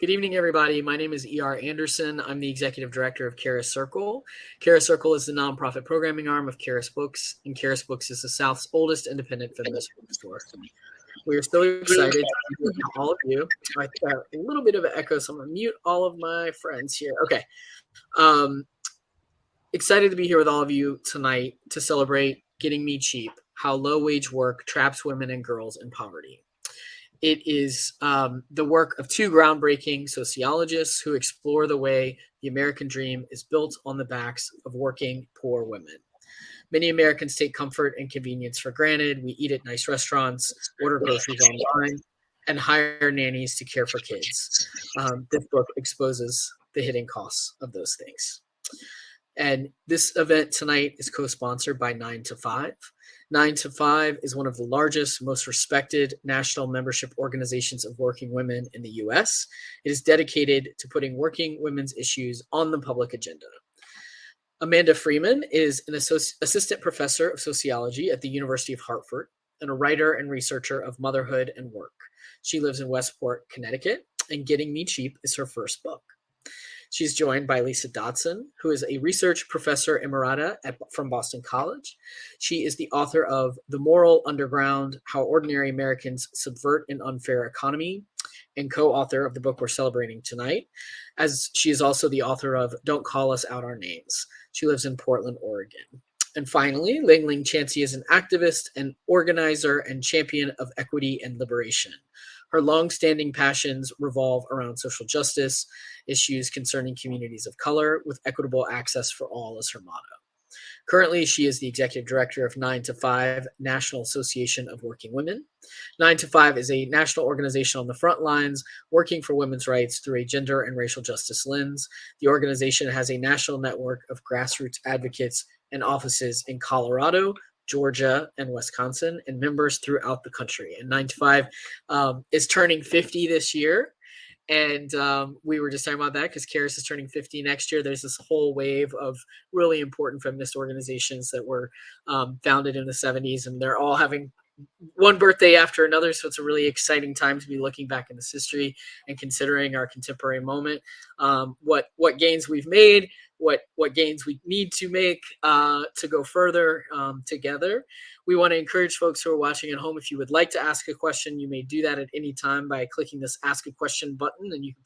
Good evening, everybody. My name is E.R. Anderson. I'm the executive director of Karis Circle. Karis Circle is the nonprofit programming arm of Karis Books, and Karis Books is the South's oldest independent feminist bookstore. We are so excited to be with all of you. I got a little bit of an echo, so I'm going to mute all of my friends here. Okay. Excited to be here with all of you tonight to celebrate Getting Me Cheap, How Low-Wage Work Traps Women and Girls in Poverty. It is the work of two groundbreaking sociologists who explore the way the American dream is built on the backs of working poor women. Many Americans take comfort and convenience for granted. We eat at nice restaurants, order groceries online, and hire nannies to care for kids. This book exposes the hidden costs of those things. And this event tonight is co-sponsored by 9 to 5. 9 to 5 is one of the largest, most respected national membership organizations of working women in the U.S. It is dedicated to putting working women's issues on the public agenda. Amanda Freeman is an assistant professor of sociology at the University of Hartford and a writer and researcher of motherhood and work. She lives in Westport, Connecticut, and Getting Me Cheap is her first book. She's joined by Lisa Dodson, who is a research professor emerita from Boston College. She is the author of The Moral Underground, How Ordinary Americans Subvert an Unfair Economy, and co-author of the book we're celebrating tonight, as she is also the author of Don't Call Us Out Our Names. She lives in Portland, Oregon. And finally, Ling Ling Chansey is an activist and organizer and champion of equity and liberation. Her long-standing passions revolve around social justice, issues concerning communities of color, with equitable access for all as her motto. Currently, she is the executive director of 9 to 5 National Association of Working Women. 9 to 5 is a national organization on the front lines working for women's rights through a gender and racial justice lens. The organization has a national network of grassroots advocates and offices in Colorado, Georgia, and Wisconsin, and members throughout the country. And 9 to 5 is turning 50 this year. And we were just talking about that because Karis is turning 50 next year. There's this whole wave of really important feminist organizations that were founded in the 70s, and they're all having one birthday after another. So it's a really exciting time to be looking back in this history and considering our contemporary moment, what gains we've made, what gains we need to make to go further together. We want to encourage folks who are watching at home, if you would like to ask a question, you may do that at any time by clicking this Ask a Question button, and you can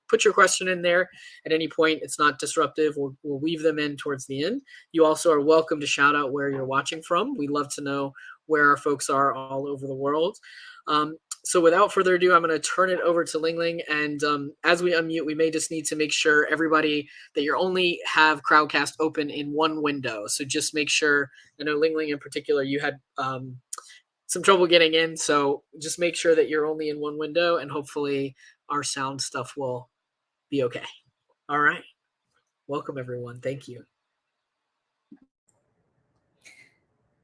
put your question in there at any point. It's not disruptive. We'll weave them in towards the end. You also are welcome to shout out where you're watching from. We'd love to know where our folks are all over the world. So without further ado, I'm going to turn it over to Ling Ling. And as we unmute, we may just need to make sure everybody that you only have Crowdcast open in one window. So just make sure, I know Ling Ling in particular, you had some trouble getting in. So just make sure that you're only in one window, and hopefully our sound stuff will be okay. All right. Welcome, everyone. Thank you.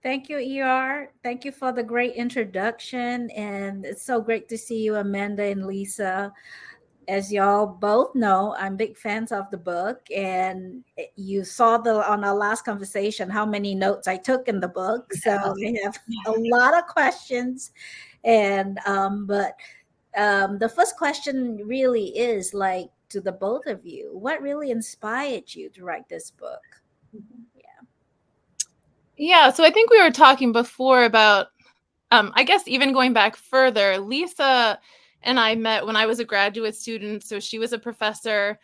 Thank you, ER. Thank you for the great introduction. And it's so great to see you, Amanda and Lisa. As y'all both know, I'm big fans of the book. And you saw on our last conversation how many notes I took in the book. So we have a lot of questions. And but the first question really is like to the both of you, what really inspired you to write this book? Yeah, so I think we were talking before about, I guess even going back further, Lisa and I met when I was a graduate student. So she was a professor,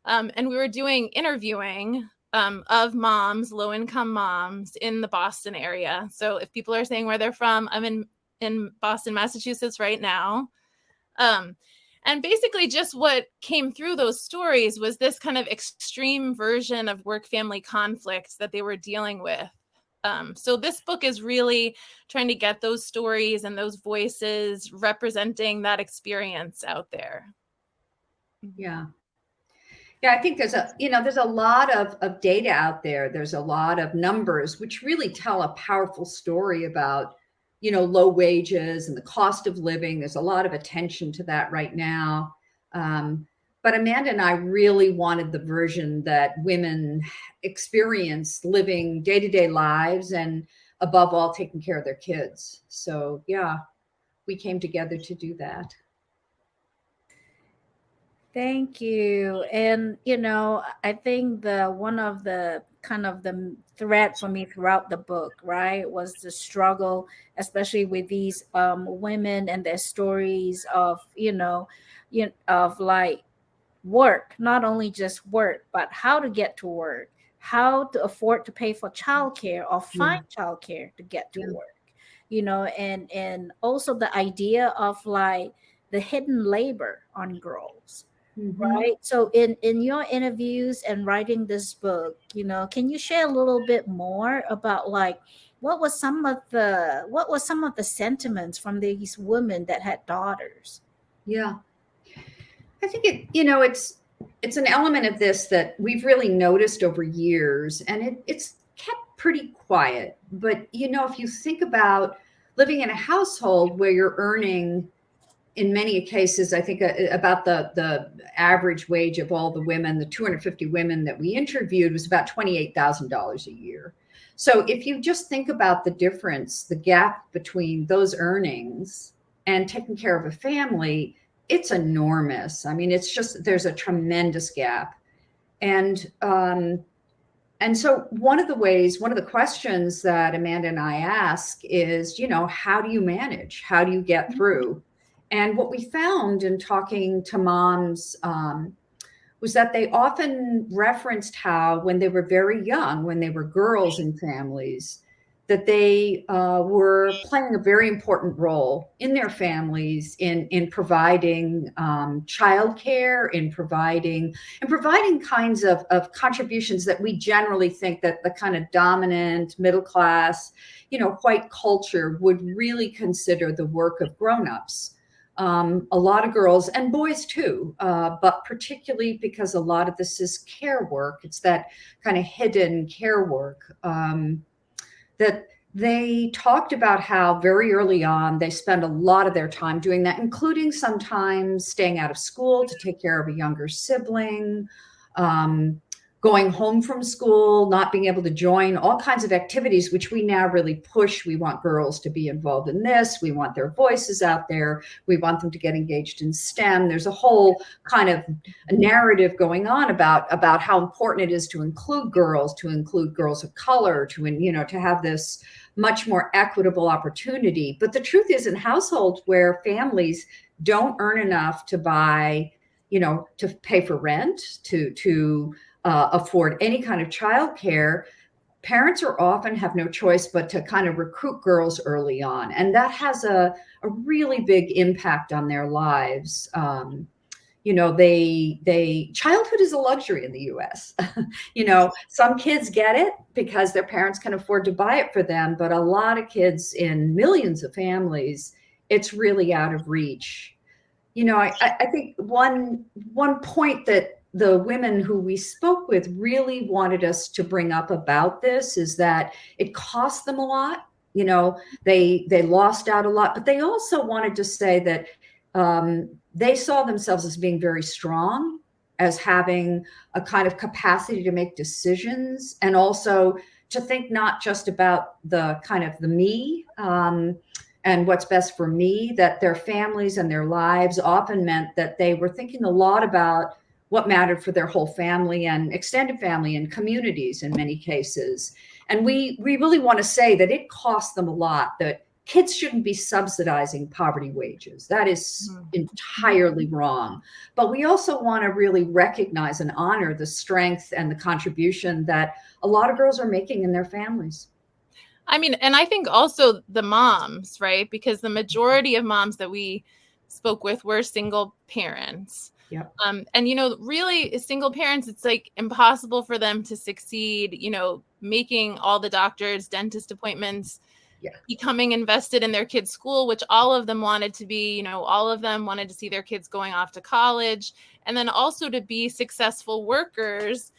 and we were doing interviewing of moms, low-income moms in the Boston area. So if people are saying where they're from, I'm in Boston, Massachusetts right now. And basically just what came through those stories was this kind of extreme version of work-family conflict that they were dealing with. So this book is really trying to get those stories and those voices representing that experience out there. Yeah. Yeah, I think there's a lot of data out there. There's a lot of numbers which really tell a powerful story about, low wages and the cost of living. There's a lot of attention to that right now. But Amanda and I really wanted the version that women experience living day-to-day lives and above all, taking care of their kids. So yeah, we came together to do that. Thank you. And I think one of the kind of the thread for me throughout the book, right, was the struggle, especially with these women and their stories of, of like work, not only just work, but how to get to work, how to afford to pay for childcare or Yeah. find childcare to get to Yeah. work, and also the idea of like the hidden labor on girls. Mhm. Right. So in your interviews and writing this book, can you share a little bit more about like what was some of the sentiments from these women that had daughters? Yeah. I think it's an element of this that we've really noticed over years, and it's kept pretty quiet. But if you think about living in a household where you're earning, in many cases, I think about the average wage of all the women, the 250 women that we interviewed, was about $28,000 a year. So if you just think about the difference, the gap between those earnings and taking care of a family, it's enormous. I mean, it's just, there's a tremendous gap. And so one of the questions that Amanda and I ask is, how do you manage? How do you get through? And what we found in talking to moms was that they often referenced how, when they were very young, when they were girls in families, that they were playing a very important role in their families in providing childcare, in providing kinds of contributions that we generally think that the kind of dominant middle class, white culture would really consider the work of grown-ups. A lot of girls and boys too, but particularly because a lot of this is care work. It's that kind of hidden care work. That they talked about how very early on they spend a lot of their time doing that, including sometimes staying out of school to take care of a younger sibling, going home from school, not being able to join all kinds of activities, which we now really push. We want girls to be involved in this. We want their voices out there. We want them to get engaged in STEM. There's a whole kind of a narrative going on about how important it is to include girls of color, to have this much more equitable opportunity. But the truth is, in households where families don't earn enough to buy, to pay for rent, to afford any kind of childcare, parents are often have no choice but to kind of recruit girls early on. And that has a really big impact on their lives. Childhood is a luxury in the US. Some kids get it because their parents can afford to buy it for them, but a lot of kids in millions of families, it's really out of reach. I think one point that the women who we spoke with really wanted us to bring up about this is that it cost them a lot. They lost out a lot, but they also wanted to say that they saw themselves as being very strong, as having a kind of capacity to make decisions, and also to think not just about the kind of the me, and what's best for me, that their families and their lives often meant that they were thinking a lot about what mattered for their whole family and extended family and communities in many cases. And we really want to say that it costs them a lot, that kids shouldn't be subsidizing poverty wages. That is entirely wrong. But we also want to really recognize and honor the strength and the contribution that a lot of girls are making in their families. I mean, and I think also the moms, right? Because the majority of moms that we spoke with were single parents. Yep. And, really single parents, it's like impossible for them to succeed, making all the doctors, dentist appointments, becoming invested in their kids' school, which all of them wanted to be, all of them wanted to see their kids going off to college, and then also to be successful workers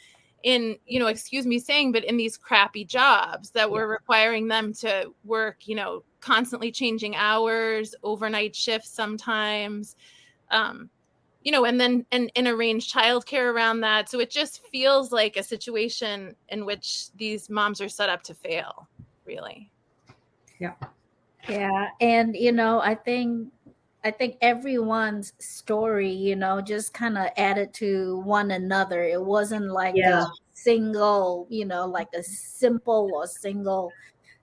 in, excuse me saying, but in these crappy jobs that were requiring them to work, constantly changing hours, overnight shifts sometimes, and then and arrange childcare around that. So it just feels like a situation in which these moms are set up to fail, really. Yeah. Yeah. And, I think I think everyone's story, just kind of added to one another. It wasn't like a Yeah. single, like a simple or single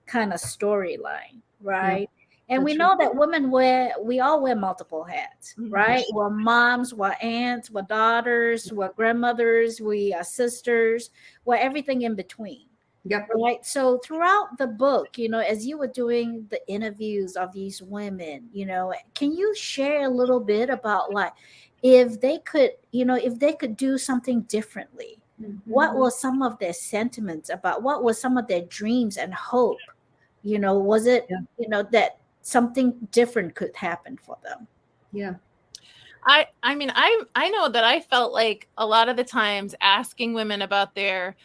kind of storyline, Yeah, right? And we that's know that women we all wear multiple hats, right? Mhm. We're moms, we're aunts, we're daughters, we're grandmothers, we are sisters, we're everything in between. Yep. Right. So throughout the book, as you were doing the interviews of these women, can you share a little bit about like if they could, if they could do something differently, what Mhm. were some of their sentiments about what were some of their dreams and hope? Was it, Yeah. that something different could happen for them? Yeah. I mean, I know that I felt like a lot of the times asking women about their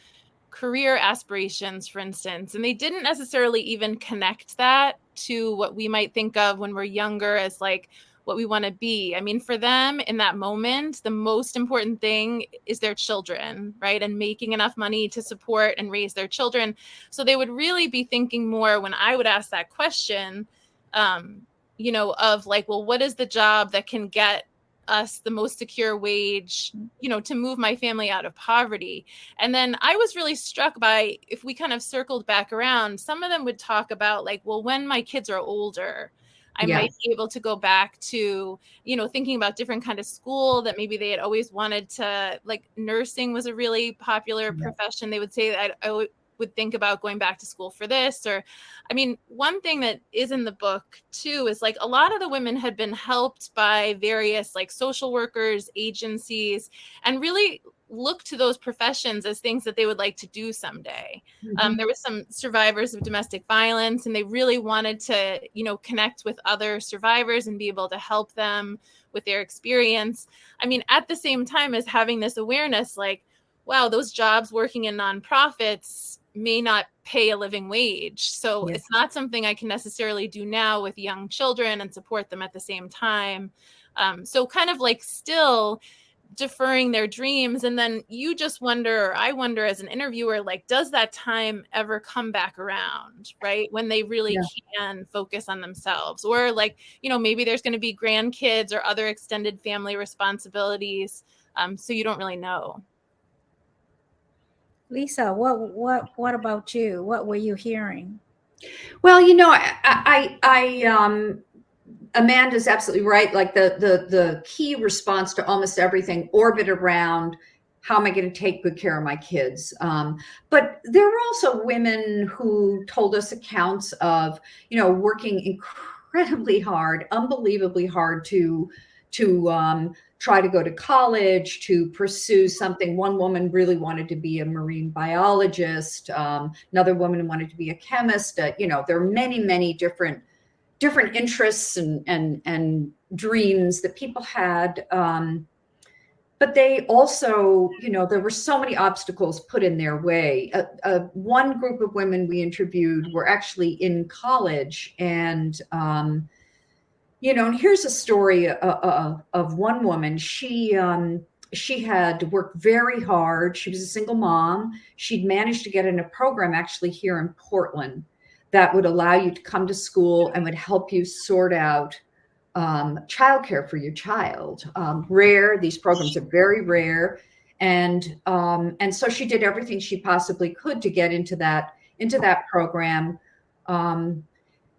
career aspirations, for instance, and they didn't necessarily even connect that to what we might think of when we're younger as like what we want to be. I mean, for them in that moment, the most important thing is their children, right? And making enough money to support and raise their children. So they would really be thinking more when I would ask that question, of like, well, what is the job that can get us the most secure wage, to move my family out of poverty? And then I was really struck by, if we kind of circled back around, some of them would talk about like, well, when my kids are older, I Yeah. might be able to go back to, thinking about different kind of school that maybe they had always wanted to, like nursing was a really popular Yeah. profession. They would say that I would think about going back to school for this. Or, I mean, one thing that is in the book too is like a lot of the women had been helped by various like social workers, agencies, and really look to those professions as things that they would like to do someday. Mhm. There was some survivors of domestic violence, and they really wanted to, connect with other survivors and be able to help them with their experience. I mean, at the same time as having this awareness, like, wow, those jobs working in nonprofits may not pay a living wage. So Yeah. it's not something I can necessarily do now with young children and support them at the same time. So kind of like still deferring their dreams. And then you just wonder, or I wonder as an interviewer, like, does that time ever come back around, right? When they really Yeah. can focus on themselves, or like, maybe there's going to be grandkids or other extended family responsibilities. So you don't really know. Lisa, what about you? What were you hearing? Well, Amanda's absolutely right. Like the key response to almost everything orbited around how am I going to take good care of my kids? But there were also women who told us accounts of, working incredibly hard, unbelievably hard to try to go to college, to pursue something. One woman really wanted to be a marine biologist. Another woman wanted to be a chemist. There are many, many different interests and dreams that people had. But they also, there were so many obstacles put in their way. One group of women we interviewed were actually in college, and and here's a story of one woman. She had worked very hard. She was a single mom. She'd managed to get in a program actually here in Portland that would allow you to come to school and would help you sort out childcare for your child. Rare. These programs are very rare, and so she did everything she possibly could to get into that program.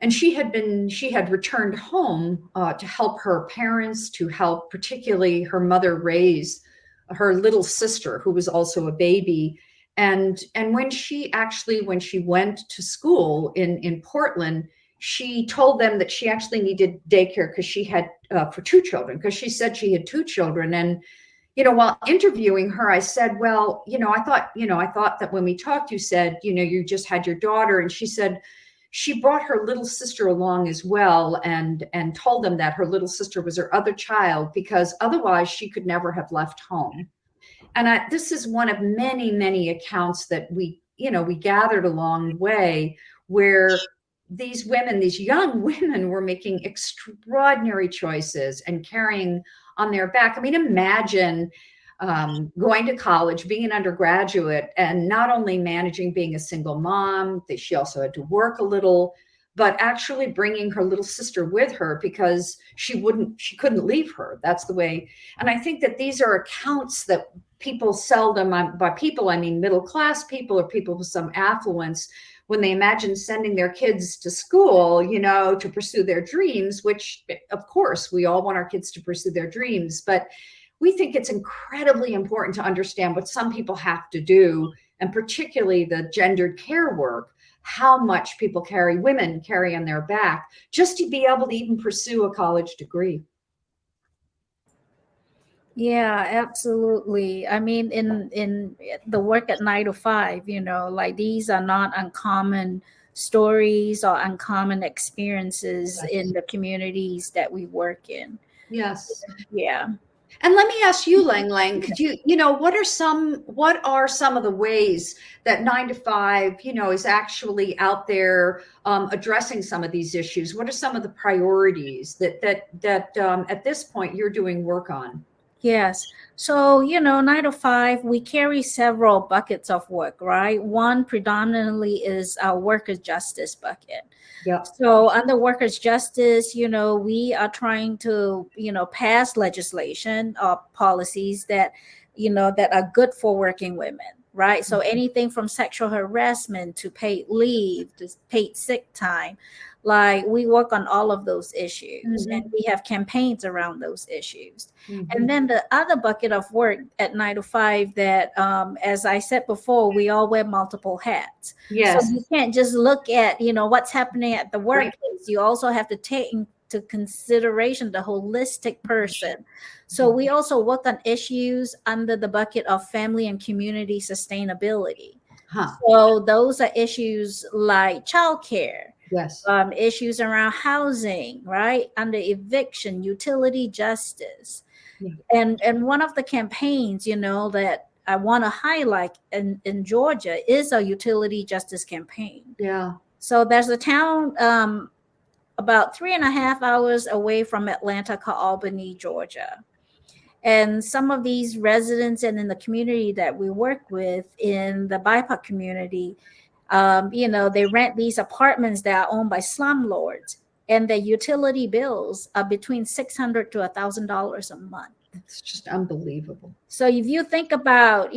And she had returned home to help her parents, to help particularly her mother raise her little sister, who was also a baby. And when she went to school in Portland, she told them that she actually needed daycare because she had for two children, because she said she had two children. And while interviewing her, I said, well, I thought that when we talked, you said, you just had your daughter. And she said she brought her little sister along as well, and told them that her little sister was her other child, because otherwise she could never have left home. And this is one of many, many accounts that we gathered along the way, where these young women were making extraordinary choices and carrying on their back. I mean, imagine going to college, being an undergraduate, and not only managing being a single mom, that she also had to work a little, but actually bringing her little sister with her because she couldn't leave her. That's the way. And I think that these are accounts that people seldom, by people, I mean middle class people or people with some affluence, when they imagine sending their kids to school, to pursue their dreams, which of course we all want our kids to pursue their dreams, but we think it's incredibly important to understand what some people have to do, and particularly the gendered care work, how much women carry on their back just to be able to even pursue a college degree. Yeah, absolutely. I mean, in the work at 9 to 5, like these are not uncommon stories or uncommon experiences in the communities that we work in. Yes. Yeah. And let me ask you, Lang Lang, could what are some of the ways that 9 to 5, is actually out there addressing some of these issues? What are some of the priorities that at this point you're doing work on? Yes. So, 9 to 5, we carry several buckets of work, right? One predominantly is our workers' justice bucket. Yeah. So under workers' justice, we are trying to, pass legislation or policies that, that are good for working women, right? So anything from sexual harassment to paid leave to paid sick time, like we work on all of those issues, and we have campaigns around those issues. And then the other bucket of work at 9 to 5 that, as I said before, we all wear multiple hats. Yes. So you can't just look at, what's happening at the workplace. You also have to take into consideration the holistic person. So we also work on issues under the bucket of family and community sustainability. So those are issues like childcare. Yes. Issues around housing, right? Under eviction, utility justice. Yeah. And one of the campaigns, that I want to highlight in Georgia is a utility justice campaign. Yeah. So there's a town about 3.5 hours away from Atlanta called Albany, Georgia. And some of these residents and in the community that we work with in the BIPOC community, they rent these apartments that are owned by slumlords, and the utility bills are between $600 to $1,000 a month. It's just unbelievable. So if you think about,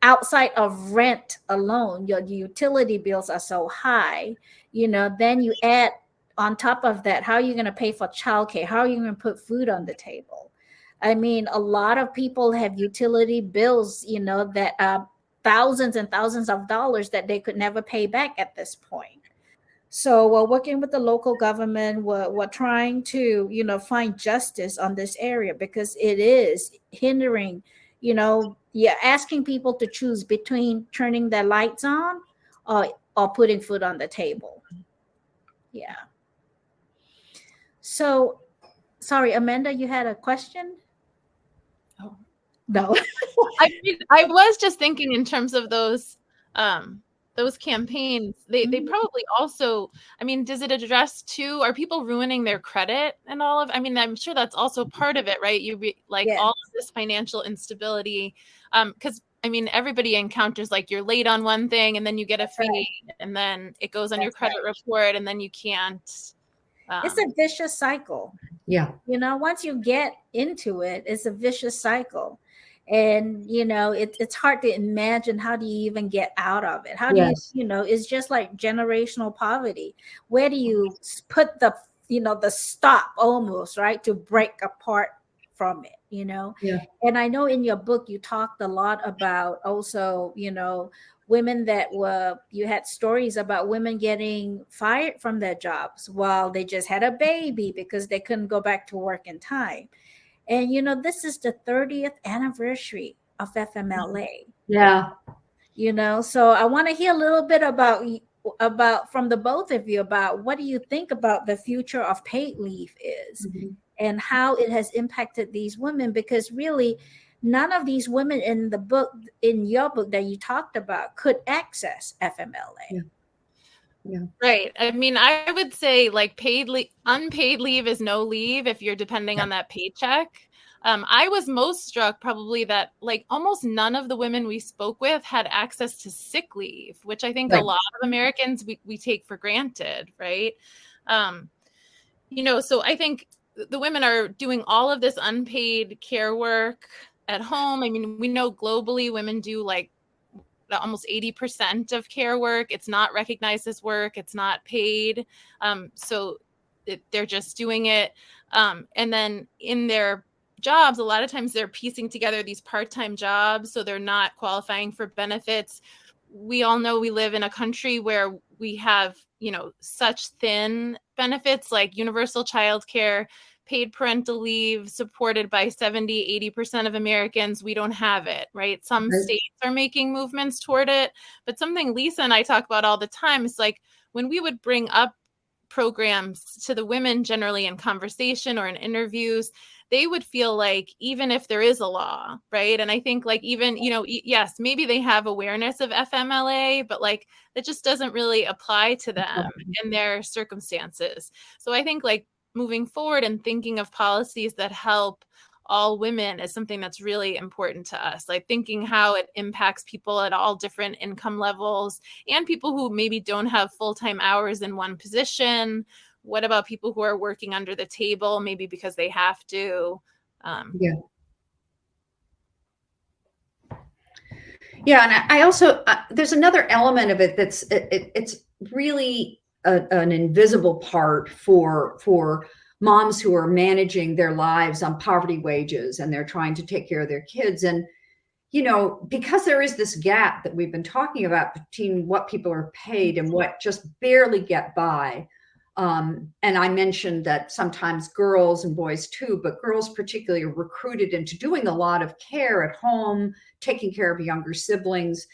outside of rent alone, your utility bills are so high, then you add on top of that, how are you going to pay for childcare? How are you going to put food on the table? I mean, a lot of people have utility bills, that are thousands and thousands of dollars that they could never pay back at this point. So we're working with the local government. We're trying to, find justice on this area because it is hindering, you're asking people to choose between turning their lights on or putting food on the table. Yeah. So, sorry, Amanda, you had a question? Oh. No. I was just thinking in terms of those campaigns, they probably also, I mean, does it address too, are people ruining their credit and all of, I mean, I'm sure that's also part of it, right? All of this financial instability, because I mean, everybody encounters like you're late on one thing and then you get a fee and then it goes on your credit report and then you can't. It's a vicious cycle. Yeah. Once you get into it, it's a vicious cycle. And, it's hard to imagine how do you even get out of it? How do you, it's just like generational poverty. Where do you put the stop almost, right, to break apart from it, Yeah. And I know in your book, you talked a lot about also, women you had stories about women getting fired from their jobs while they just had a baby because they couldn't go back to work in time. And, this is the 30th anniversary of FMLA. Yeah. So I want to hear a little bit about from the both of you about what do you think about the future of paid leave is and how it has impacted these women, because really none of these women in your book that you talked about could access FMLA. Yeah. Yeah. Right. I mean, I would say like unpaid leave is no leave if you're depending on that paycheck. I was most struck probably that like almost none of the women we spoke with had access to sick leave, which I think a lot of Americans we take for granted, right? So I think the women are doing all of this unpaid care work at home. I mean, we know globally women do like almost 80% of care work. It's not recognized as work. It's not paid. So they're just doing it. And then in their jobs, a lot of times they're piecing together these part-time jobs, so they're not qualifying for benefits. We all know we live in a country where we have, such thin benefits like universal child care, paid parental leave, supported by 70-80% of Americans. We don't have it, right? Some states are making movements toward it, but something Lisa and I talk about all the time is like when we would bring up programs to the women generally in conversation or in interviews, they would feel like even if there is a law, right? And I think like even, yes, maybe they have awareness of FMLA, but like that just doesn't really apply to them in their circumstances. So I think like moving forward and thinking of policies that help all women is something that's really important to us, like thinking how it impacts people at all different income levels and people who maybe don't have full-time hours in one position. What about people who are working under the table, maybe because they have to? Yeah, and I also there's another element of it that's it's really an invisible part for moms who are managing their lives on poverty wages and they're trying to take care of their kids. And because there is this gap that we've been talking about between what people are paid and what just barely get by. And I mentioned that sometimes girls and boys too, but girls particularly are recruited into doing a lot of care at home, taking care of younger siblings.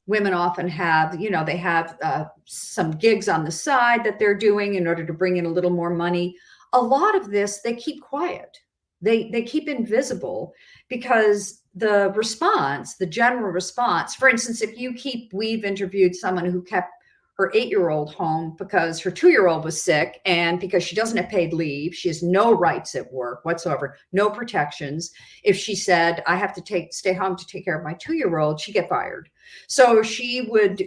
Women often have, they have some gigs on the side that they're doing in order to bring in a little more money. A lot of this, they keep quiet. They keep invisible because the general response, for instance, we've interviewed someone who kept her 8-year-old home because her 2-year-old was sick and because she doesn't have paid leave. She has no rights at work whatsoever, no protections. If she said, I have to stay home to take care of my 2-year-old, she'd get fired. So she would,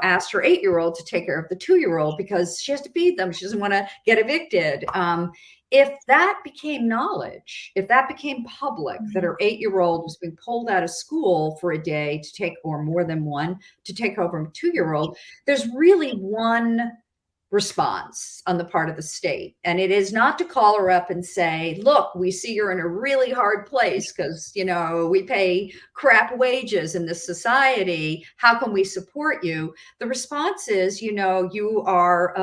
ask her 8-year-old to take care of the 2-year-old because she has to feed them. She doesn't want to get evicted. If that became knowledge, if that became public, that her 8-year-old was being pulled out of school for a day to take, or more than one, to take over a 2-year-old, there's really one response on the part of the state. And it is not to call her up and say, look, we see you're in a really hard place because, we pay crap wages in this society. How can we support you? The response is, you are,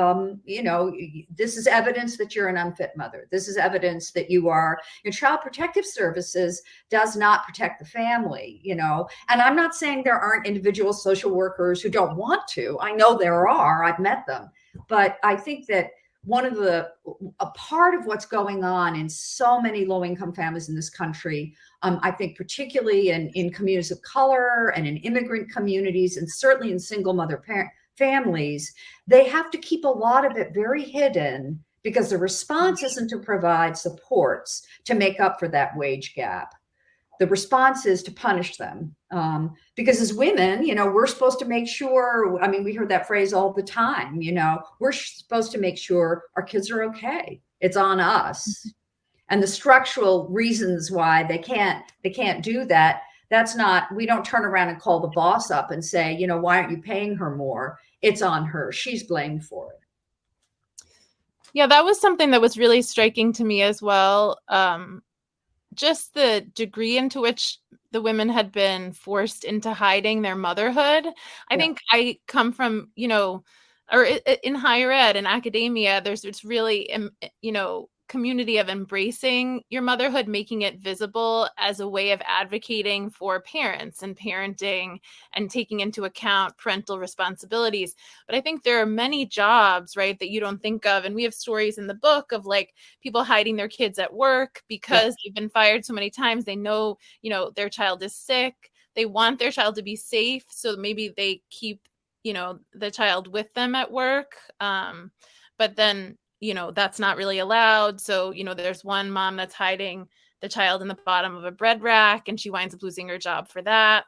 this is evidence that you're an unfit mother. This is evidence that your Child Protective Services does not protect the family, and I'm not saying there aren't individual social workers who don't want to. I know there are. I've met them. But I think that a part of what's going on in so many low-income families in this country, I think particularly in communities of color and in immigrant communities, and certainly in single mother families, they have to keep a lot of it very hidden because the response isn't to provide supports to make up for that wage gap. The response is to punish them. Because as women, we're supposed to make sure, we heard that phrase all the time, we're supposed to make sure our kids are okay. It's on us. And the structural reasons why they can't do that, we don't turn around and call the boss up and say, why aren't you paying her more? It's on her. She's blamed for it. Yeah, that was something that was really striking to me as well. Just the degree into which the women had been forced into hiding their motherhood. I think I come from, or in higher ed and academia, there's really, community of embracing your motherhood, making it visible as a way of advocating for parents and parenting and taking into account parental responsibilities. But I think there are many jobs, right, that you don't think of. And we have stories in the book of like people hiding their kids at work because they've been fired so many times. They know, their child is sick. They want their child to be safe. So maybe they keep, the child with them at work. But then, that's not really allowed. So, there's one mom that's hiding the child in the bottom of a bread rack, and she winds up losing her job for that.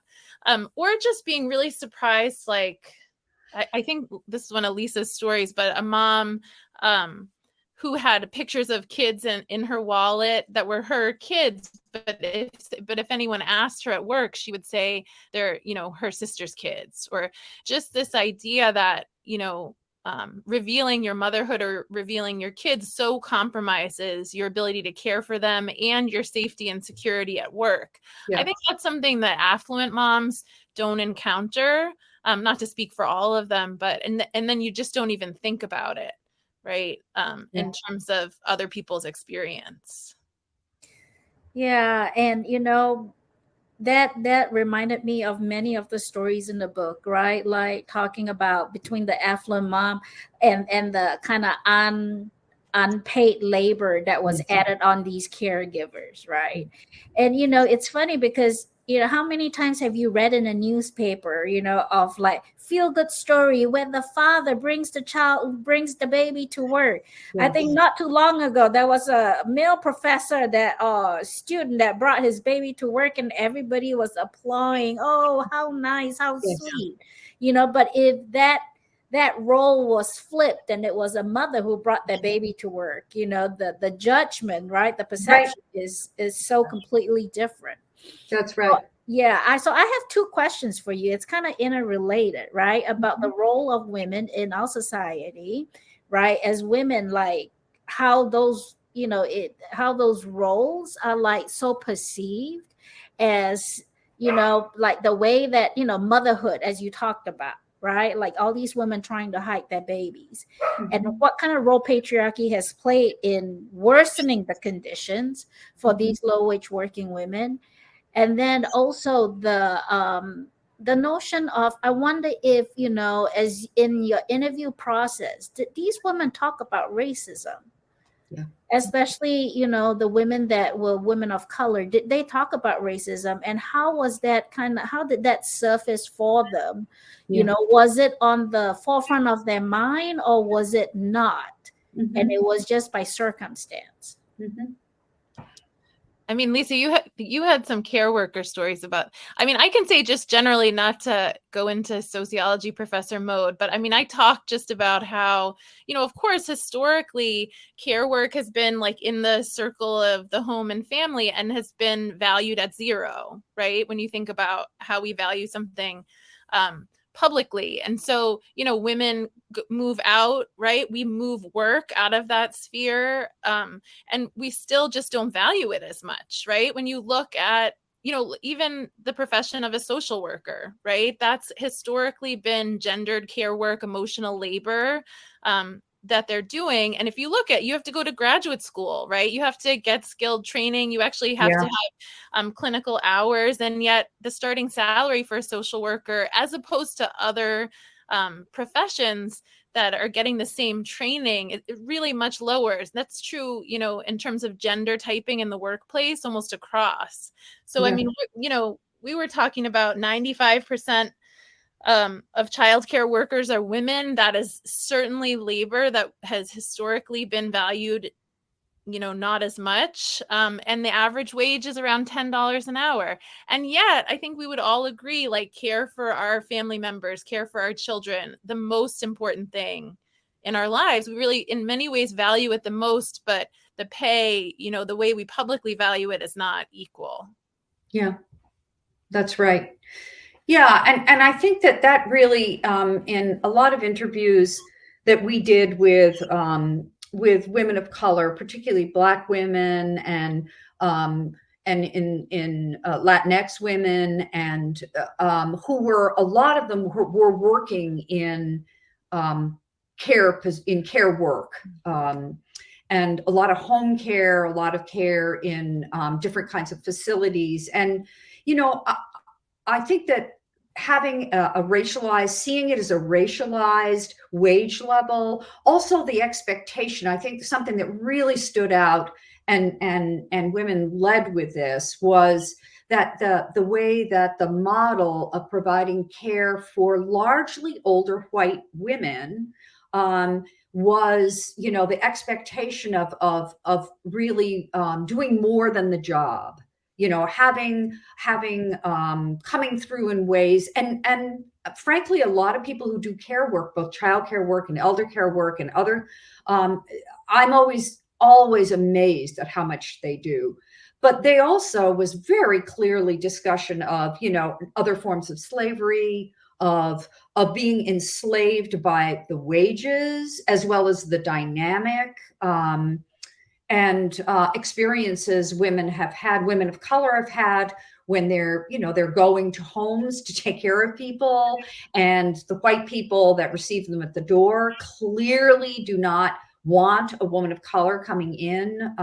Or just being really surprised, like, I think this is one of Lisa's stories, but a mom who had pictures of kids in her wallet that were her kids, but if anyone asked her at work, she would say they're, her sister's kids. Or just this idea that, revealing your motherhood or revealing your kids so compromises your ability to care for them and your safety and security at work. Yeah. I think that's something that affluent moms don't encounter. Not to speak for all of them, but and then you just don't even think about it, right? In terms of other people's experience. Yeah, and that reminded me of many of the stories in the book, right? Like talking about between the affluent mom and the kind of unpaid labor that was added on these caregivers, right? And it's funny because how many times have you read in a newspaper, of like feel good story when the father brings the baby to work? I think not too long ago there was a male professor student that brought his baby to work, and everybody was applauding. Oh, how nice, how sweet. But if that role was flipped and it was a mother who brought their baby to work, the judgment, right, the perception is so completely different. That's right. Yeah. So I have two questions for you. It's kind of interrelated, right? About the role of women in our society, right? As women, like how those, how those roles are like so perceived as, like the way that, motherhood, as you talked about, right? Like all these women trying to hide their babies, and what kind of role patriarchy has played in worsening the conditions for these low-wage working women. And then also the notion of, I wonder if, as in your interview process, did these women talk about racism? Yeah. Especially, the women that were women of color, did they talk about racism? And how did that surface for them? Was it on the forefront of their mind, or was it not? And it was just by circumstance. I mean, Lisa, you had some care worker stories about, I can say just generally, not to go into sociology professor mode, but I talk just about how, of course, historically, care work has been like in the circle of the home and family and has been valued at zero, right? When you think about how we value something publicly. And so, women move out, right? We move work out of that sphere. And we still just don't value it as much, right? When you look at, even the profession of a social worker, right? That's historically been gendered care work, emotional labor, that they're doing. And if you look at, you have to go to graduate school, right? You have to get skilled training. You actually have to have clinical hours. And yet the starting salary for a social worker, as opposed to other professions that are getting the same training, it really much lower. That's true, in terms of gender typing in the workplace, almost across. So, we were talking about 95% of childcare workers are women. That is certainly labor that has historically been valued, not as much. And the average wage is around $10 an hour. And yet I think we would all agree, like, care for our family members, care for our children, the most important thing in our lives. We really, in many ways, value it the most, but the pay, the way we publicly value it is not equal. Yeah, that's right. Yeah, and I think that really, in a lot of interviews that we did with women of color, particularly Black women, and in Latinx women, and who were, a lot of them were working in care work, and a lot of home care, a lot of care in different kinds of facilities, and I think that having seeing it as a racialized wage level, also the expectation, I think something that really stood out and women led with this was that the way that the model of providing care for largely older white women was, you know, the expectation of really doing more than the job, you know, having coming through in ways, and frankly, a lot of people who do care work, both child care work and elder care work and other, I'm always amazed at how much they do. But they also was very clearly discussion of, you know, other forms of slavery, of being enslaved by the wages, as well as the dynamic and experiences women of color have had when they're, you know, they're going to homes to take care of people, and the white people that receive them at the door clearly do not want a woman of color coming in.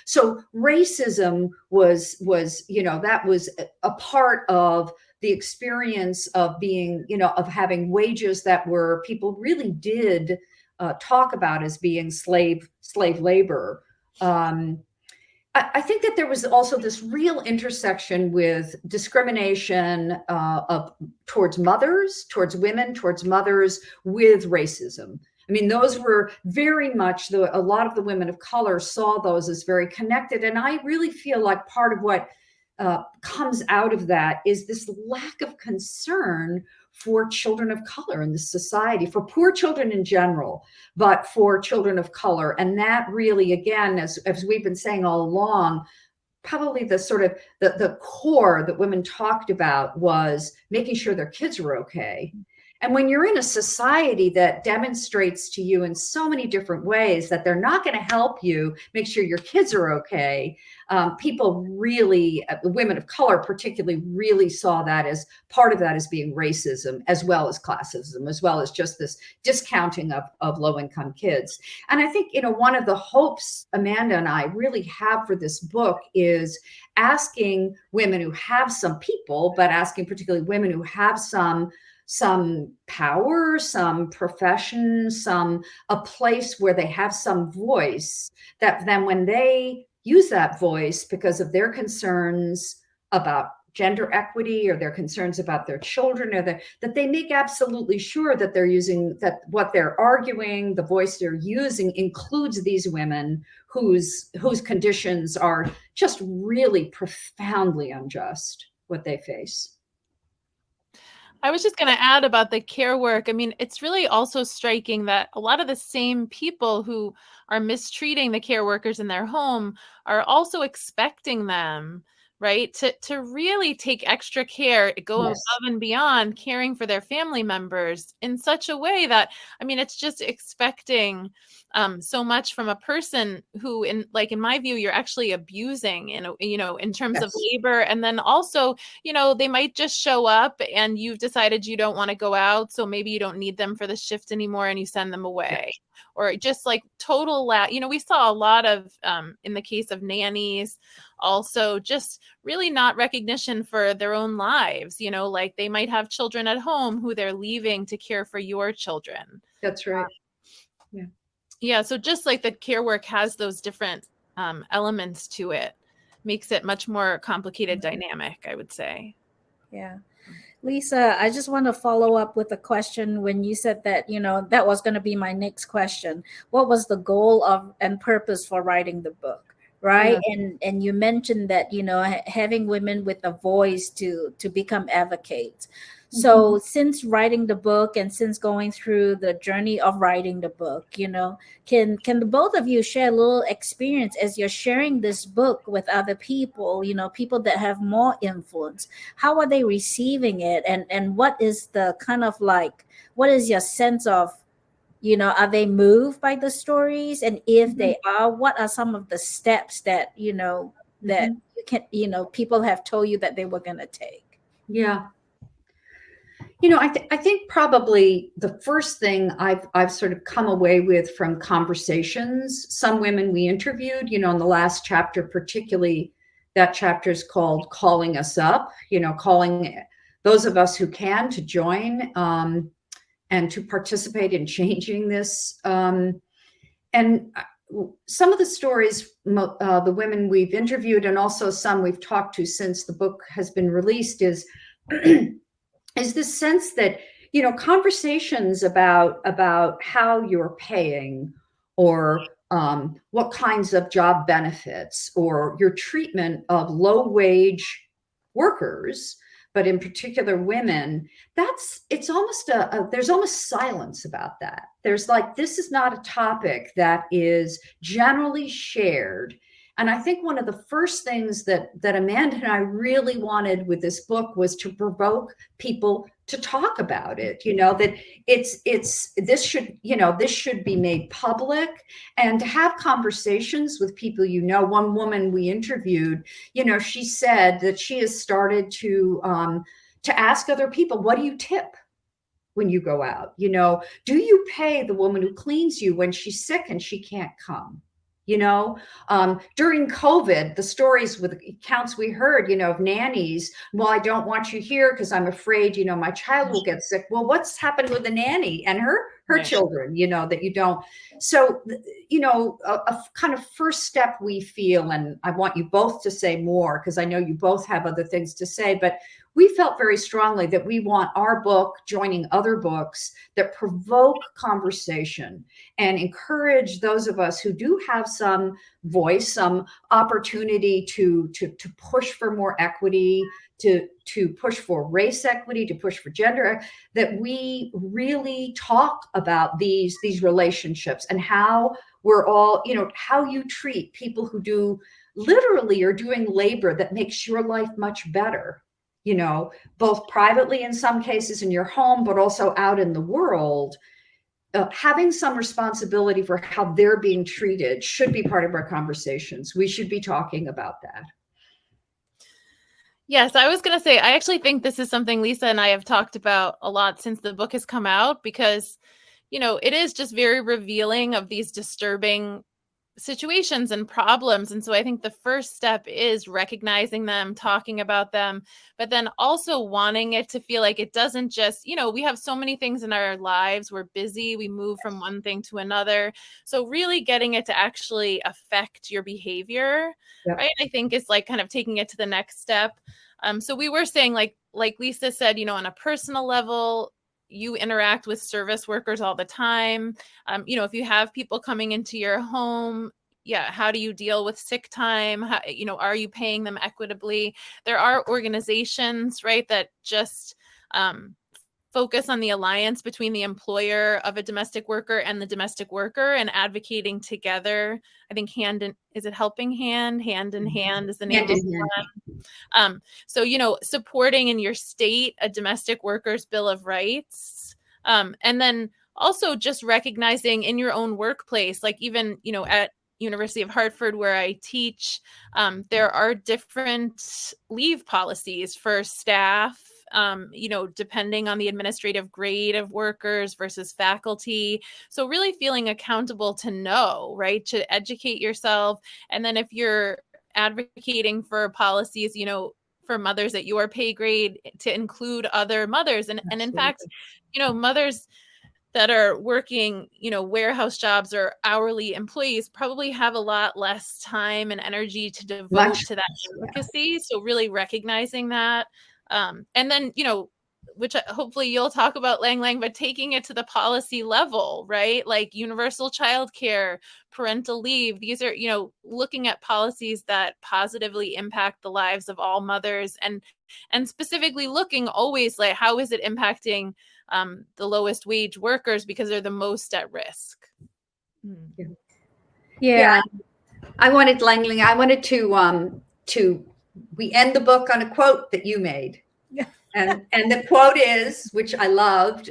So racism was, you know, that was a part of the experience of being, you know, of having wages that were, people really did talk about as being slave labor. I think that there was also this real intersection with discrimination towards mothers, towards women, towards mothers, with racism. I mean, those were very much, a lot of the women of color saw those as very connected. And I really feel like part of what comes out of that is this lack of concern for children of color in this society, for poor children in general, but for children of color. And that really, again, as we've been saying all along, probably the sort of the core that women talked about was making sure their kids were okay. And when you're in a society that demonstrates to you in so many different ways that they're not going to help you make sure your kids are okay, people really, women of color particularly, really saw that as part of that as being racism, as well as classism, as well as just this discounting of low-income kids. And I think, you know, one of the hopes Amanda and I really have for this book is asking women who have some people, but asking particularly women who have some power, some profession, a place where they have some voice, that then when they use that voice because of their concerns about gender equity or their concerns about their children, or that they make absolutely sure that they're using, that what they're arguing, the voice they're using includes these women whose conditions are just really profoundly unjust, what they face. I was just going to add about the care work. I mean, it's really also striking that a lot of the same people who are mistreating the care workers in their home are also expecting them, right, to really take extra care, go Yes. above and beyond caring for their family members in such a way that, I mean, it's just expecting so much from a person who, in my view, you're actually abusing, in terms Yes. of labor. And then also, they might just show up and you've decided you don't want to go out, so maybe you don't need them for the shift anymore and you send them away. Yes. Or just like total we saw a lot of in the case of nannies, also just really not recognition for their own lives, like they might have children at home who they're leaving to care for your children. That's right. Yeah. So just like the care work has those different elements to it, makes it much more complicated dynamic, I would say. Yeah. Lisa, I just want to follow up with a question. When you said that, that was going to be my next question. What was the goal of and purpose for writing the book, right? Yeah. And you mentioned that, having women with a voice to become advocates. So since writing the book and since going through the journey of writing the book, can the both of you share a little experience as you're sharing this book with other people, people that have more influence? How are they receiving it? And what is the kind of what is your sense of, are they moved by the stories? And if they are, what are some of the steps that, that you can, people have told you that they were going to take? Yeah. I think probably the first thing I've sort of come away with from conversations, some women we interviewed, in the last chapter, particularly that chapter is called Calling Us Up, calling those of us who can to join and to participate in changing this. And some of the stories, the women we've interviewed and also some we've talked to since the book has been released is this sense that, conversations about how you're paying, or what kinds of job benefits, or your treatment of low wage workers, but in particular women, it's almost there's almost silence about that. There's like, this is not a topic that is generally shared. And I think one of the first things that Amanda and I really wanted with this book was to provoke people to talk about it, that this should be made public, and to have conversations with people. One woman we interviewed, she said that she has started to ask other people, what do you tip when you go out? Do you pay the woman who cleans you when she's sick and she can't come? During COVID, the stories with accounts we heard, of nannies. Well, I don't want you here because I'm afraid, my child will get sick. Well, what's happened with the nanny and her Right. children, that you don't. So, a kind of first step we feel, and I want you both to say more because I know you both have other things to say, but we felt very strongly that we want our book joining other books that provoke conversation and encourage those of us who do have some voice, some opportunity to push for more equity, to push for race equity, to push for gender, that we really talk about these relationships and how we're all, how you treat people who do literally are doing labor that makes your life much better. Both privately in some cases in your home, but also out in the world. Having some responsibility for how they're being treated should be part of our conversations. We should be talking about that. Yes, I was going to say, I actually think this is something Lisa and I have talked about a lot since the book has come out, because, it is just very revealing of these disturbing situations and problems. And so I think the first step is recognizing them, talking about them, but then also wanting it to feel like it doesn't just, we have so many things in our lives. We're busy. We move from one thing to another. So really getting it to actually affect your behavior, Yep. right? I think is like kind of taking it to the next step. So we were saying, like Lisa said, on a personal level, you interact with service workers all the time. If you have people coming into your home, how do you deal with sick time? How, are you paying them equitably? There are organizations, right, that just focus on the alliance between the employer of a domestic worker and the domestic worker and advocating together. I think is it Helping Hand? Hand in Hand is the name of one. So, supporting in your state a domestic workers bill of rights. And then also just recognizing in your own workplace, like even, at University of Hartford, where I teach, there are different leave policies for staff, depending on the administrative grade of workers versus faculty. So really feeling accountable to know, right, to educate yourself. And then if you're advocating for policies, for mothers at your pay grade, to include other mothers. And in fact, mothers that are working, warehouse jobs or hourly employees probably have a lot less time and energy to devote to that advocacy. So really recognizing that. And then, which hopefully you'll talk about, Lang, but taking it to the policy level, right? Like universal childcare, parental leave. These are, looking at policies that positively impact the lives of all mothers, and specifically looking always like, how is it impacting the lowest wage workers, because they're the most at risk. Yeah. I wanted to we end the book on a quote that you made. And the quote is, which I loved,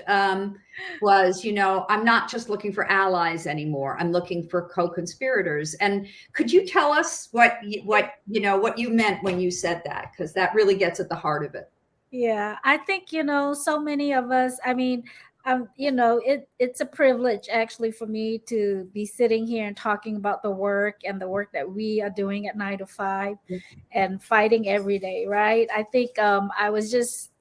was, I'm not just looking for allies anymore. I'm looking for co-conspirators. And could you tell us what you meant when you said that? Because that really gets at the heart of it. Yeah, I think, so many of us, I mean, it's a privilege actually for me to be sitting here and talking about the work that we are doing at 9 to 5 and fighting every day, right? I think I was just,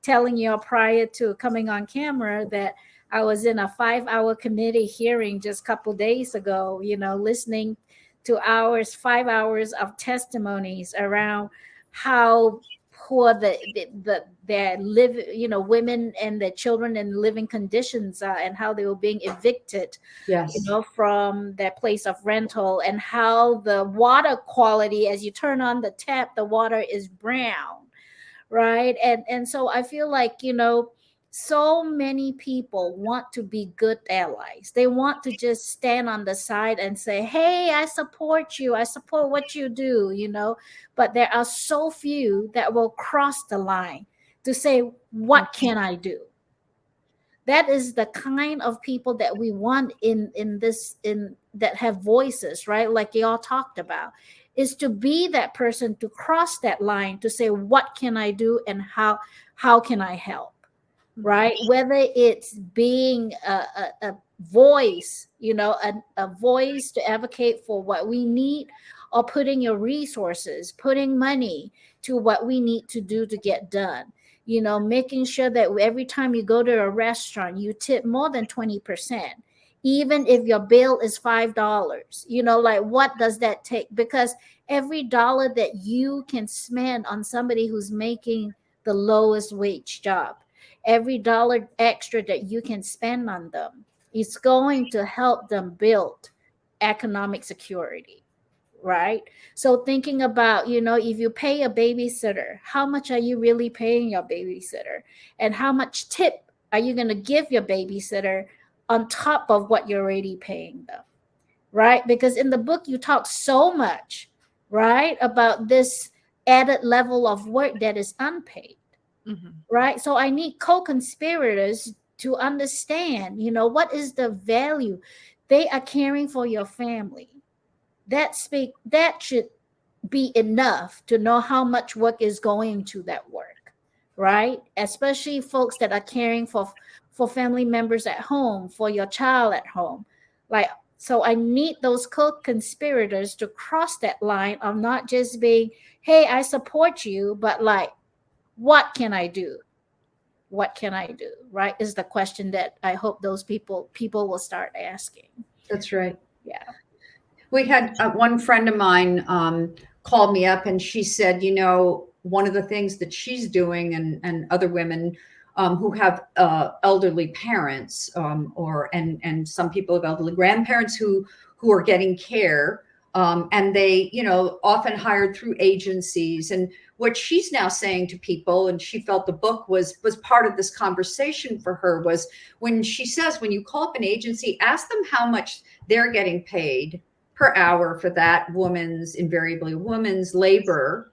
telling you prior to coming on camera that I was in a 5-hour committee hearing just a couple days ago, listening to 5 hours of testimonies around how who are their live, women and their children in living conditions, and how they were being evicted, Yes. from their place of rental, and how the water quality, as you turn on the tap, the water is brown, right? And so I feel like, so many people want to be good allies. They want to just stand on the side and say, hey, I support you, I support what you do, but there are so few that will cross the line to say, what can I do? That is the kind of people that we want in that have voices, right? Like y'all talked about, is to be that person to cross that line to say, what can I do, and how can I help? Right? Whether it's being a voice, a voice to advocate for what we need, or putting your resources, putting money to what we need to do to get done. Making sure that every time you go to a restaurant, you tip more than 20%, even if your bill is $5. Like, what does that take? Because every dollar that you can spend on somebody who's making the lowest wage job, every dollar extra that you can spend on them, is going to help them build economic security. Right? So thinking about, if you pay a babysitter, how much are you really paying your babysitter? And how much tip are you going to give your babysitter on top of what you're already paying them? Right? Because in the book, you talk so much, right, about this added level of work that is unpaid. Mm-hmm. Right? So I need co-conspirators to understand, what is the value they are caring for your family. That should be enough to know how much work is going to that work, right? Especially folks that are caring for family members at home, for your child at home. Like, so I need those co-conspirators to cross that line of not just being, hey, I support you, but like, what can I do? What can I do? Right? Is the question that I hope those people will start asking. That's right. Yeah. We had one friend of mine called me up, and she said, one of the things that she's doing, and other women who have elderly parents, and some people have elderly grandparents who are getting care, and they, often hired through agencies. And what she's now saying to people, and she felt the book was part of this conversation for her, was when she says, when you call up an agency, ask them how much they're getting paid per hour for that invariably woman's labor,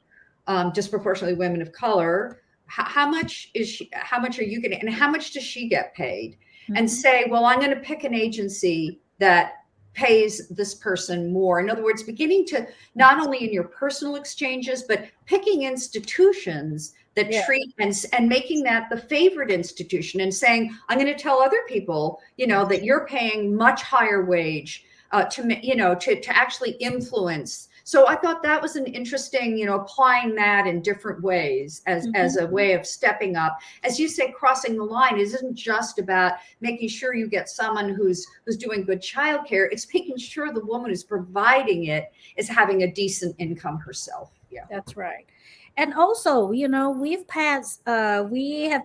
disproportionately women of color. How much are you getting, and how much does she get paid? Mm-hmm. And say, well, I'm going to pick an agency that pays this person more. In other words, beginning to not only in your personal exchanges, but picking institutions that treat and making that the favorite institution, and saying, I'm going to tell other people, that you're paying much higher wage to actually influence. So I thought that was an interesting, applying that in different ways as a way of stepping up. As you say, crossing the line isn't just about making sure you get someone who's doing good childcare. It's making sure the woman who's providing it is having a decent income herself. Yeah, that's right. And also, we have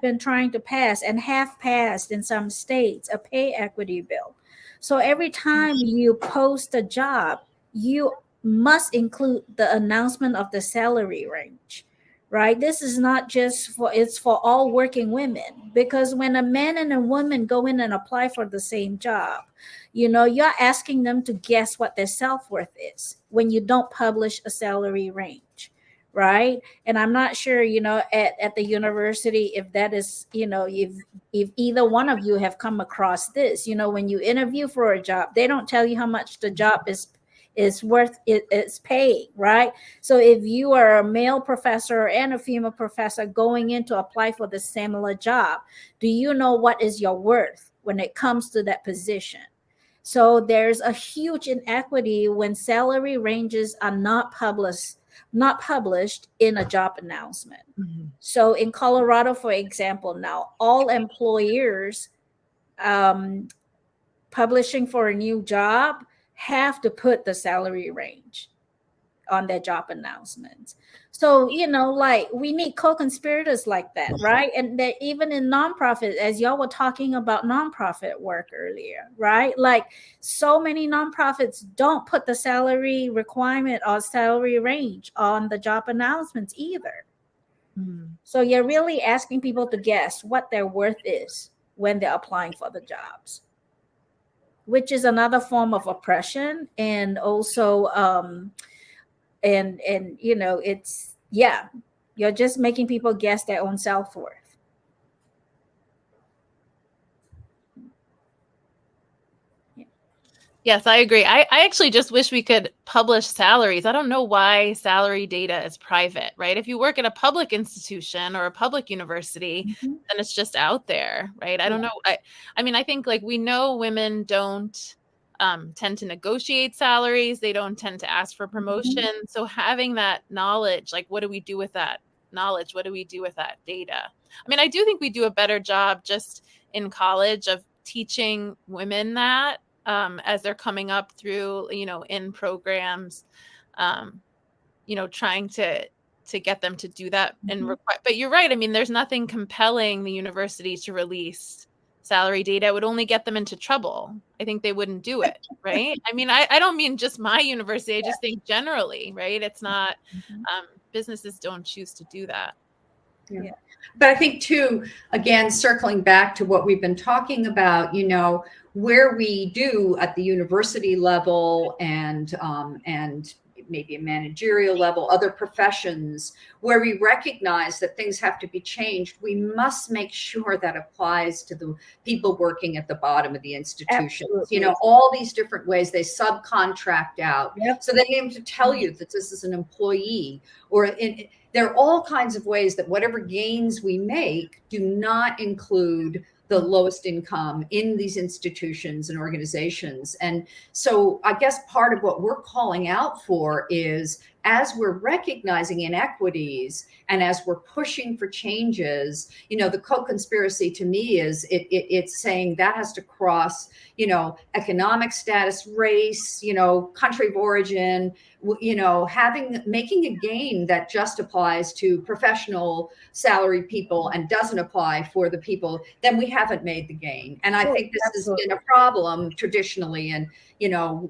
been trying to pass and have passed in some states a pay equity bill. So every time you post a job, you must include the announcement of the salary range, right? This is not just it's for all working women, because when a man and a woman go in and apply for the same job, you're asking them to guess what their self-worth is when you don't publish a salary range. Right. And I'm not sure, at the university, if that is, if either one of you have come across this, when you interview for a job, they don't tell you how much the job is worth, it's paying. Right. So if you are a male professor and a female professor going in to apply for the similar job, do you know what is your worth when it comes to that position? So there's a huge inequity when salary ranges are not published in a job announcement. Mm-hmm. So in Colorado, for example, now all employers publishing for a new job have to put the salary range on their job announcements. So, like we need co-conspirators like that, right? And that even in nonprofit, as y'all were talking about nonprofit work earlier, right? Like so many nonprofits don't put the salary requirement or salary range on the job announcements either. So you're really asking people to guess what their worth is when they're applying for the jobs, which is another form of oppression. And also and it's you're just making people guess their own self-worth. Yes, I agree. I actually just wish we could publish salaries. I don't know why salary data is private, right? If you work at a public institution or a public university, then it's just out there, right? I don't know. I mean, I think like we know women don't tend to negotiate salaries. They don't tend to ask for promotion. So having that knowledge, like what do we do with that knowledge? What do we do with that data? I mean, I do think we do a better job just in college of teaching women that. As they're coming up through, in programs, trying to get them to do that but you're right. I mean, there's nothing compelling the university to release salary data. It would only get them into trouble. I think they wouldn't do it, right? I mean, I don't mean just my university. I just think generally, right? It's not, businesses don't choose to do that. Yeah. But I think too, again, circling back to what we've been talking about, where we do at the university level and maybe a managerial level, other professions, where we recognize that things have to be changed, we must make sure that applies to the people working at the bottom of the institutions. Absolutely. All these different ways they subcontract out. Yep. So they need to tell you that this is an employee, or there are all kinds of ways that whatever gains we make do not include the lowest income in these institutions and organizations. And so I guess part of what we're calling out for is, as we're recognizing inequities and as we're pushing for changes, the co-conspiracy to me is it's saying that has to cross, economic status, race, country of origin, making a gain that just applies to professional salary people and doesn't apply for the people, then we haven't made the gain. And I think this has been a problem traditionally. And,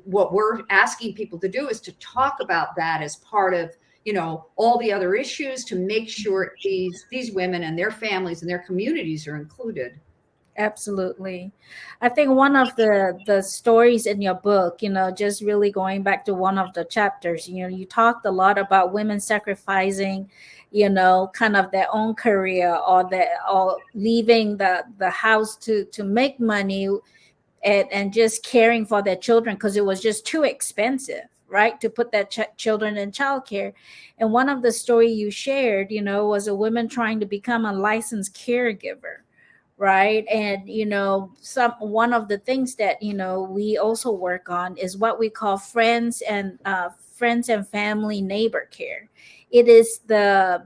what we're asking people to do is to talk about that as part of, all the other issues, to make sure these women and their families and their communities are included. Absolutely. I think one of the stories in your book, just really going back to one of the chapters, you talked a lot about women sacrificing, kind of their own career or leaving the house to make money and just caring for their children because it was just too expensive, right, to put their children in childcare. And one of the story you shared, was a woman trying to become a licensed caregiver. Right. And, one of the things that, we also work on is what we call friends and family neighbor care. It is the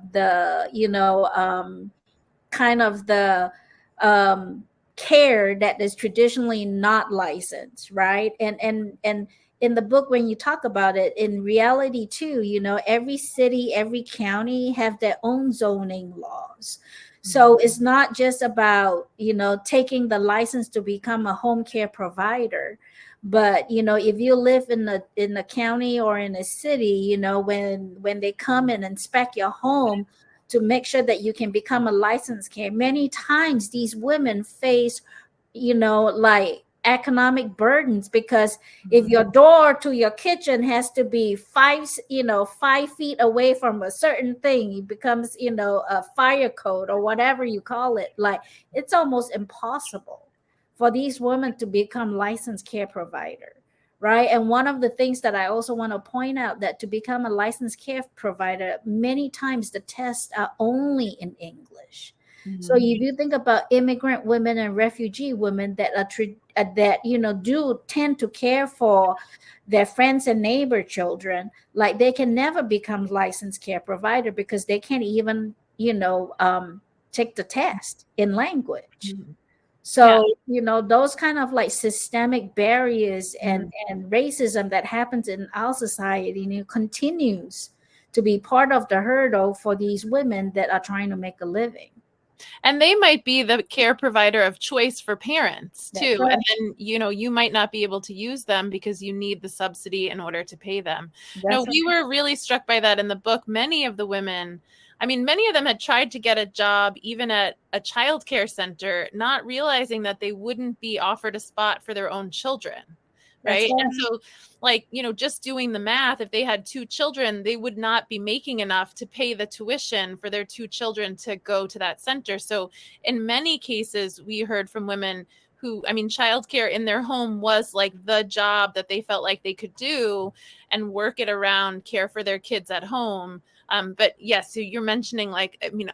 kind of the care that is traditionally not licensed. Right. And in the book, when you talk about it, in reality, too, every city, every county have their own zoning laws. So it's not just about, taking the license to become a home care provider. But, if you live in the county or in a city, when they come and inspect your home to make sure that you can become a licensed care, many times these women face, like economic burdens, because if your door to your kitchen has to be 5 feet away from a certain thing, it becomes a fire code or whatever you call it. Like, it's almost impossible for these women to become licensed care provider, right? And one of the things that I also want to point out, that to become a licensed care provider, many times the tests are only in English. So if you think about immigrant women and refugee women that do tend to care for their friends and neighbor children, like they can never become licensed care provider because they can't even take the test in language. So, those kind of like systemic barriers and racism that happens in our society, continues to be part of the hurdle for these women that are trying to make a living. And they might be the care provider of choice for parents too. Right. And then, you might not be able to use them because you need the subsidy in order to pay them. We were really struck by that in the book. Many of the women, many of them had tried to get a job even at a childcare center, not realizing that they wouldn't be offered a spot for their own children. Right. And so, just doing the math, if they had 2 children, they would not be making enough to pay the tuition for their 2 children to go to that center. So in many cases, we heard from women who, childcare in their home was like the job that they felt like they could do and work it around care for their kids at home. But yes, so you're mentioning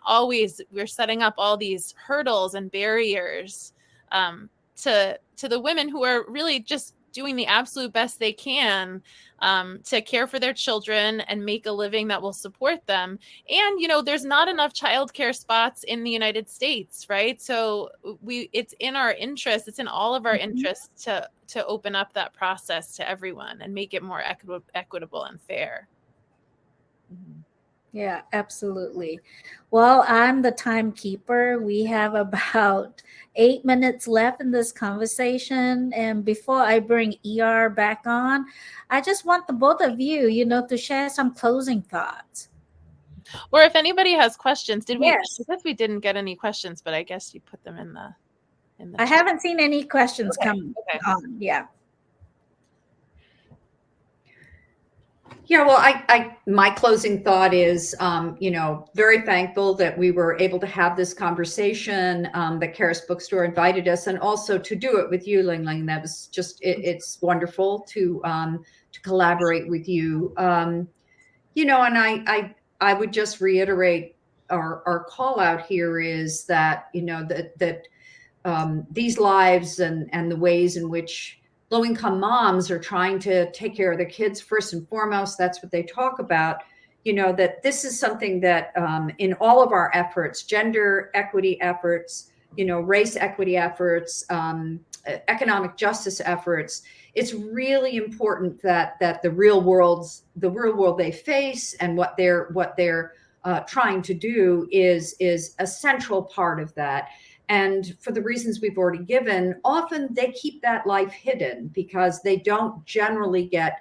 always we're setting up all these hurdles and barriers to the women who are really just doing the absolute best they can to care for their children and make a living that will support them. And, there's not enough childcare spots in the United States, right? So it's in our interest, it's in all of our interests to open up that process to everyone and make it more equitable and fair. Yeah, absolutely. Well, I'm the timekeeper. We have about 8 minutes left in this conversation. And before I bring ER back on, I just want the both of you, to share some closing thoughts. Or if anybody has questions, Yes. I guess we didn't get any questions, but I guess you put them in the I chat. haven't seen any questions come on. Yeah. Yeah, well, my closing thought is, very thankful that we were able to have this conversation, that Karis Bookstore invited us, and also to do it with you, Ling Ling. That was just, it's wonderful to collaborate with you. And I would just reiterate our call out here is that, these lives and the ways in which low-income moms are trying to take care of their kids first and foremost. That's what they talk about, that this is something that in all of our efforts, gender equity efforts, race equity efforts, economic justice efforts, it's really important that the real world they face and what they're trying to do is a central part of that. And for the reasons we've already given, often they keep that life hidden because they don't generally get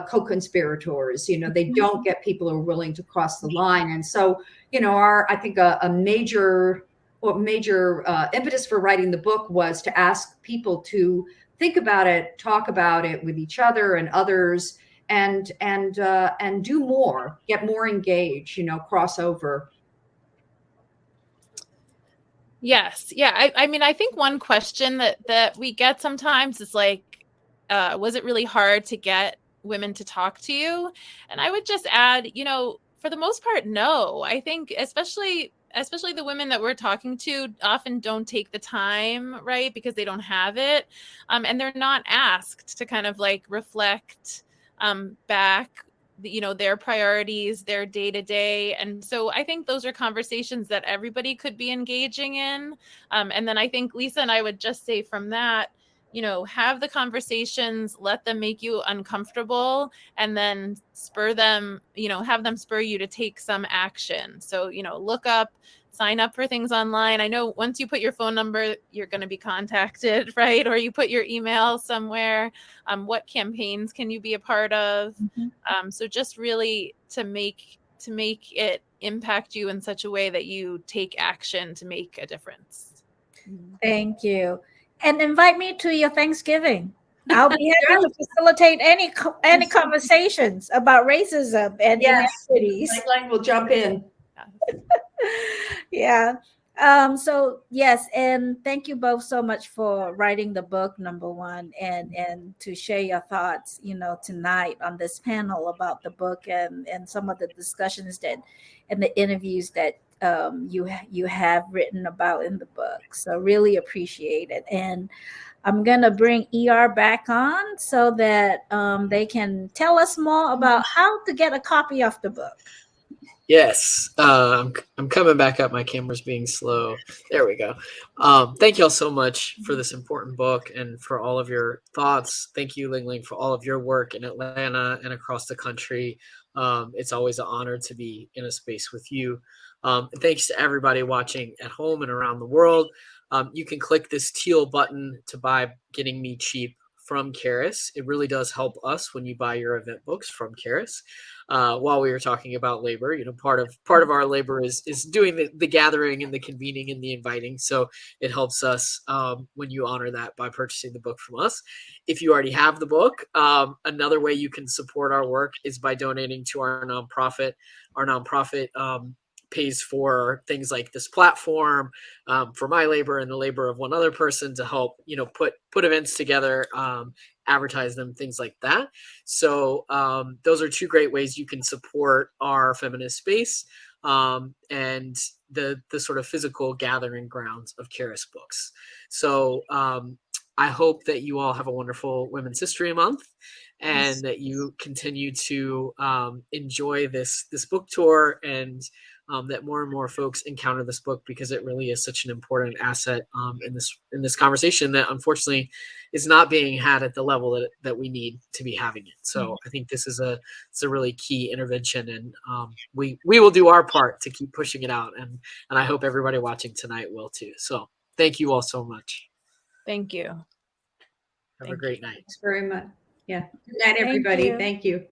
co-conspirators. They don't get people who are willing to cross the line. And so, I think a major impetus for writing the book was to ask people to think about it, talk about it with each other and others, and do more, get more engaged, cross over. Yes. Yeah. I think one question that we get sometimes is was it really hard to get women to talk to you? And I would just add, for the most part, no. I think especially the women that we're talking to often don't take the time, right? Because they don't have it. And they're not asked to kind of reflect back their priorities, their day-to-day. And so I think those are conversations that everybody could be engaging in. And then I think Lisa and I would just say from that, have the conversations, let them make you uncomfortable, and then spur them, have them spur you to take some action. So, look up, sign up for things online. I know once you put your phone number, you're going to be contacted, right? Or you put your email somewhere. What campaigns can you be a part of? So just really to make it impact you in such a way that you take action to make a difference. Thank you. And invite me to your Thanksgiving. I'll be happy to facilitate any conversations about racism and inequities. We'll jump in. Yeah. So yes, and thank you both so much for writing the book, number one, and to share your thoughts, tonight on this panel about the book and some of the discussions and the interviews that you have written about in the book. So really appreciate it. And I'm gonna bring ER back on so that they can tell us more about how to get a copy of the book. Yes, I'm coming back up. My camera's being slow. There we go. Thank you all so much for this important book and for all of your thoughts. Thank you, Ling Ling, for all of your work in Atlanta and across the country. It's always an honor to be in a space with you. And thanks to everybody watching at home and around the world. You can click this teal button to buy Getting Me Cheap from Karis. It really does help us when you buy your event books from Karis. While we were talking about labor, part of our labor is doing the gathering and the convening and the inviting. So it helps us when you honor that by purchasing the book from us. If you already have the book, another way you can support our work is by donating to our nonprofit. Our nonprofit pays for things like this platform, for my labor and the labor of one other person to help put events together, advertise them, things like that. So those are two great ways you can support our feminist space and the sort of physical gathering grounds of Karis Books. So I hope that you all have a wonderful Women's History Month and that you continue to enjoy this book tour, and that more and more folks encounter this book, because it really is such an important asset in this conversation that unfortunately is not being had at the level that we need to be having it. So I think this is a really key intervention, and we will do our part to keep pushing it out, and I hope everybody watching tonight will too. So thank you all so much. Thank you. Have a great night. Thanks very much. Yeah. Good night, everybody. Thank you.